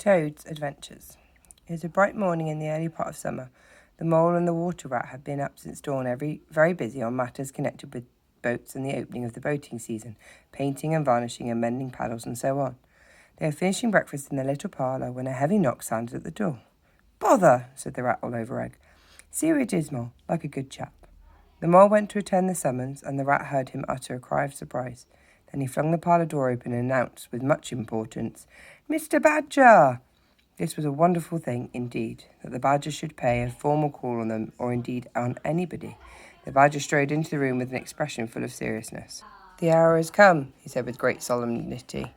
Toad's Adventures. It was a bright morning in the early part of summer. The mole and the water rat had been up since dawn, very busy on matters connected with boats and the opening of the boating season, painting and varnishing and mending paddles and so on. They were finishing breakfast in the little parlour when a heavy knock sounded at the door. "Bother!" said the rat all over egg. "See who it is, Mole, like a good chap." The mole went to attend the summons, and the rat heard him utter a cry of surprise. Then he flung the parlour door open and announced, with much importance, "Mr. Badger!" This was a wonderful thing, indeed, that the Badger should pay a formal call on them, or indeed on anybody. The Badger strode into the room with an expression full of seriousness. "The hour has come," he said with great solemnity.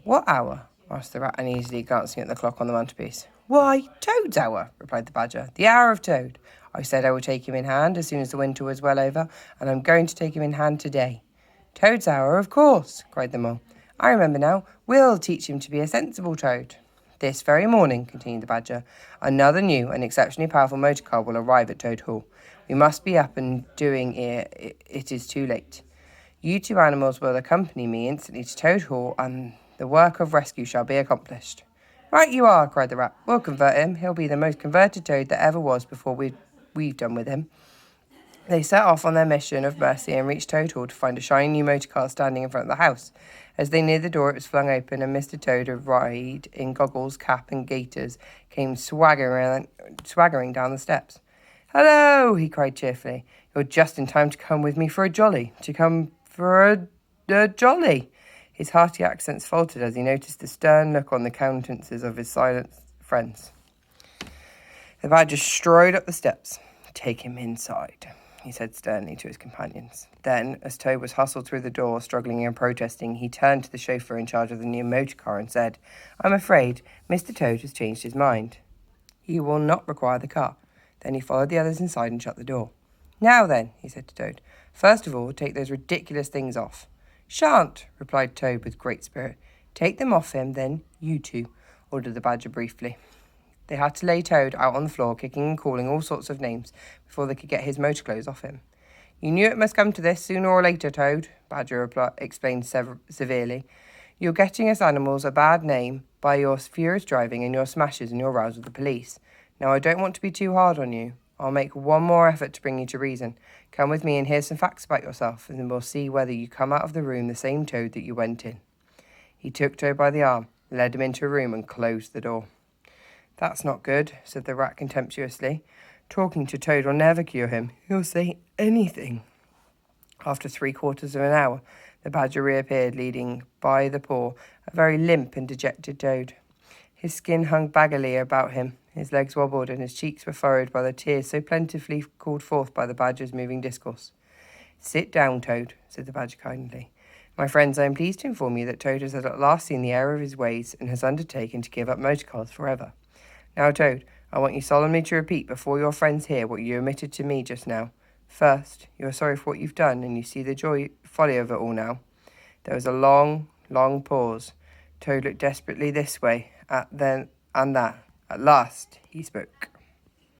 "What hour?" asked the rat uneasily, glancing at the clock on the mantelpiece. "Why, Toad's hour," replied the Badger. "The hour of Toad. I said I would take him in hand as soon as the winter was well over, and I'm going to take him in hand today." "Toad's hour, of course," cried the Mole. "I remember now. We'll teach him to be a sensible Toad." "This very morning," continued the Badger, "another new and exceptionally powerful motor car will arrive at Toad Hall. We must be up and doing ere it is too late. You two animals will accompany me instantly to Toad Hall, and the work of rescue shall be accomplished." "Right you are," cried the rat. "We'll convert him. He'll be the most converted Toad that ever was before we've done with him." They set off on their mission of mercy and reached Toad Hall to find a shiny new motor car standing in front of the house. As they neared the door, it was flung open, and Mr. Toad, arrayed in goggles, cap, and gaiters, came swaggering down the steps. "Hello!" he cried cheerfully. "You're just in time to come with me for a jolly. His hearty accents faltered as he noticed the stern look on the countenances of his silent friends. The Badger strode up the steps. "Take him inside," he said sternly to his companions. Then, as Toad was hustled through the door, struggling and protesting, he turned to the chauffeur in charge of the new motor car and said, "I'm afraid Mr. Toad has changed his mind. He will not require the car." Then he followed the others inside and shut the door. "Now then," he said to Toad, "first of all, take those ridiculous things off." "Shan't," replied Toad with great spirit. "Take them off him, then, you two," ordered the Badger briefly. They had to lay Toad out on the floor, kicking and calling all sorts of names, before they could get his motor clothes off him. "You knew it must come to this, sooner or later, Toad," Badger explained severely. "You're getting us animals a bad name by your furious driving and your smashes and your rows with the police. Now, I don't want to be too hard on you. I'll make one more effort to bring you to reason. Come with me and hear some facts about yourself, and then we'll see whether you come out of the room the same Toad that you went in." He took Toad by the arm, led him into a room, and closed the door. "That's not good," said the rat contemptuously. "Talking to Toad will never cure him. He'll say anything." After 3/4 of an hour, the Badger reappeared, leading by the paw a very limp and dejected Toad. His skin hung baggily about him, his legs wobbled, and his cheeks were furrowed by the tears so plentifully called forth by the Badger's moving discourse. "Sit down, Toad," said the Badger kindly. "My friends, I am pleased to inform you that Toad has at last seen the error of his ways and has undertaken to give up motor cars forever. Now, Toad, I want you solemnly to repeat before your friends here what you omitted to me just now. First, you are sorry for what you've done, and you see the folly of it all now." There was a long, long pause. Toad looked desperately this way, and that. At last, he spoke.